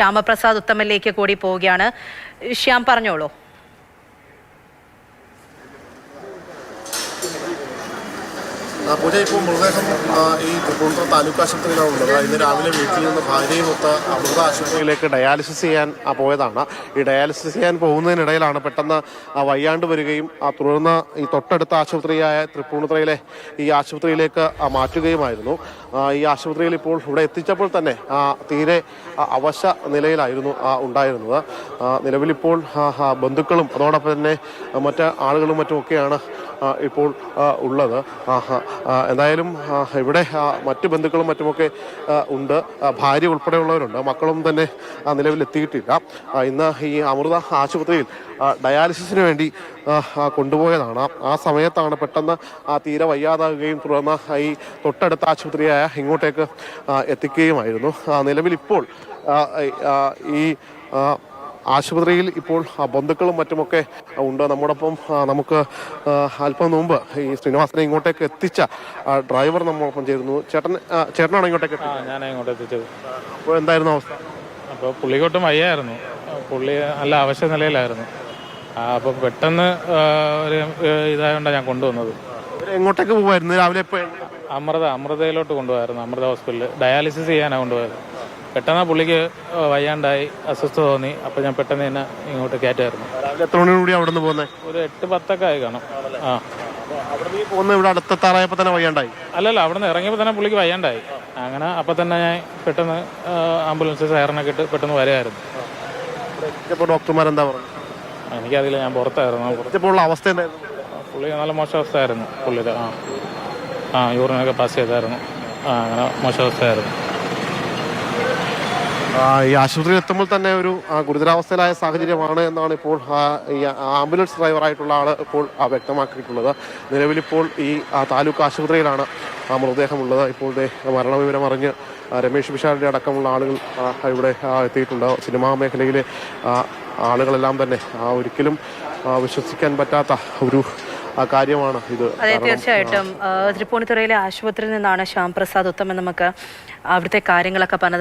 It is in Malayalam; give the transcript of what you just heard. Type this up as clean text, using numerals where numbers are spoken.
ശ്യാമപ്രസാദ് ഉത്തമനിലേക്ക് കൂടി പോവുകയാണ്. ശ്യാം, പറഞ്ഞോളൂ. പൂജ, ഇപ്പോൾ മൃതദേഹം ഈ തൃപ്പൂണിത്തുറ താലൂക്ക് ആശുപത്രിയിലാണ് ഉള്ളത്. ഇന്ന് രാവിലെ വീട്ടിൽ നിന്ന് ഭാര്യയും ഒത്ത് അമൃത ആശുപത്രിയിലേക്ക് ഡയാലിസിസ് ചെയ്യാൻ പോയതാണ്. ഈ ഡയാലിസിസ് ചെയ്യാൻ പോകുന്നതിനിടയിലാണ് പെട്ടെന്ന് വയ്യാണ്ട് വരികയും തുടർന്ന് ഈ തൊട്ടടുത്ത ആശുപത്രിയായ തൃപ്പൂണിത്തുറയിലെ ഈ ആശുപത്രിയിലേക്ക് മാറ്റുകയുമായിരുന്നു. ഈ ആശുപത്രിയിൽ ഇപ്പോൾ ഇവിടെ എത്തിച്ചപ്പോൾ തന്നെ തീരെ അവശ നിലയിലായിരുന്നു ഉണ്ടായിരുന്നത്. നിലവിലിപ്പോൾ ബന്ധുക്കളും അതോടൊപ്പം തന്നെ മറ്റ് ആളുകളും മറ്റുമൊക്കെയാണ് ഇപ്പോൾ ഉള്ളത്. എന്തായാലും ഇവിടെ മറ്റ് ബന്ധുക്കളും മറ്റുമൊക്കെ ഉണ്ട്, ഭാര്യ ഉൾപ്പെടെയുള്ളവരുണ്ട്, മക്കളും തന്നെ നിലവിലെത്തിയിട്ടില്ല. ഇന്ന് ഈ അമൃത ആശുപത്രിയിൽ ഡയാലിസിസിന് വേണ്ടി കൊണ്ടുപോയതാണ്. ആ സമയത്താണ് പെട്ടെന്ന് തീരെ വയ്യാതാകുകയും തുടർന്ന് ഈ തൊട്ടടുത്ത ആശുപത്രിയായ ഇങ്ങോട്ടേക്ക് എത്തിക്കുകയുമായിരുന്നു. നിലവിലിപ്പോൾ ഈ ആശുപത്രിയിൽ ഇപ്പോൾ ബന്ധുക്കളും മറ്റുമൊക്കെ ഉണ്ട്. നമ്മോടൊപ്പം നമുക്ക് അല്പം മുമ്പ് ഈ ശ്രീനിവാസനെ ഇങ്ങോട്ടേക്ക് എത്തിച്ച ഡ്രൈവർ നമ്മോടൊപ്പം ചേരുന്നു. ചേട്ടനാണോ ഇങ്ങോട്ടേക്ക്? ഞാൻ ഇങ്ങോട്ട് എത്തിച്ചത്. അപ്പോൾ എന്തായിരുന്നു അവസ്ഥ? അപ്പോൾ പുള്ളിക്കൊട്ടും വയ്യായിരുന്നു, പുള്ളി നല്ല അവശ്യ നിലയിലായിരുന്നു. അപ്പോൾ പെട്ടെന്ന് ഒരു ഇതായതുകൊണ്ടാണ് ഞാൻ കൊണ്ടുവന്നത്. എങ്ങോട്ടേക്ക് പോകുമായിരുന്നു രാവിലെ? ഇപ്പോൾ അമൃതയിലോട്ട് കൊണ്ടുപോയായിരുന്നു, അമൃത ഹോസ്പിറ്റലിൽ ഡയാലിസിസ് ചെയ്യാനാണ് കൊണ്ടുപോയത്. പെട്ടെന്ന് പുള്ളിക്ക് വയ്യാണ്ടായി, അസ്വസ്ഥത തോന്നി. അപ്പോൾ ഞാൻ പെട്ടെന്ന് തന്നെ ഇങ്ങോട്ട് കയറ്റായിരുന്നു. രാവിലെ എത്ര മണിയോടുകൂടി അവിടെ നിന്ന് പോകുന്നത്? ഒരു 8-10 ആയി കാണും. അവിടെ പോകുന്ന ഇവിടെ അടുത്തെത്താറായപ്പോൾ തന്നെ വയ്യാണ്ടായി? അല്ലല്ല, അവിടെ നിന്ന് ഇറങ്ങിയപ്പോൾ തന്നെ പുള്ളിക്ക് വയ്യാണ്ടായി. അങ്ങനെ അപ്പം തന്നെ ഞാൻ പെട്ടെന്ന് ആംബുലൻസ് സൈറനൊക്കെ ഇട്ട് പെട്ടെന്ന് വരികയായിരുന്നു. ഇപ്പോൾ ഡോക്ടർമാരെന്താ പറഞ്ഞു? എനിക്കറിയില്ല, ഞാൻ പുറത്തായിരുന്നു. ഇപ്പോൾ അവസ്ഥ എന്തായിരുന്നു? പുള്ളി നല്ല മോശം അവസ്ഥയായിരുന്നു. പുള്ളിയുടെ യൂറിനൊക്കെ പാസ് ചെയ്തായിരുന്നു. അങ്ങനെ മോശം അവസ്ഥയായിരുന്നു. ഈ ആശുപത്രിയിൽ എത്തുമ്പോൾ തന്നെ ഒരു ഗുരുതരാവസ്ഥയിലായ സാഹചര്യമാണ് എന്നാണ് ഇപ്പോൾ ഈ ആംബുലൻസ് ഡ്രൈവറായിട്ടുള്ള ആൾ ഇപ്പോൾ വ്യക്തമാക്കിയിട്ടുള്ളത്. നിലവിലിപ്പോൾ ഈ താലൂക്ക് ആശുപത്രിയിലാണ് മൃതദേഹമുള്ളത്. ഇപ്പോൾ മരണവിവരം അറിഞ്ഞ് രമേശ് പിഷാരടി അടക്കമുള്ള ആളുകൾ ഇവിടെ എത്തിയിട്ടുണ്ട്. സിനിമാ മേഖലയിലെ ആളുകളെല്ലാം തന്നെ ഒരിക്കലും വിശ്വസിക്കാൻ പറ്റാത്ത ഒരു കാര്യമാണ് ഇത്. അതെ, തീർച്ചയായിട്ടും. തൃപ്പൂണിത്തുറയിലെ ആശുപത്രിയിൽ നിന്നാണ് ശ്യാമപ്രസാദ് ഉത്തമൻ നമുക്ക് അവിടുത്തെ കാര്യങ്ങളൊക്കെ പറഞ്ഞത്.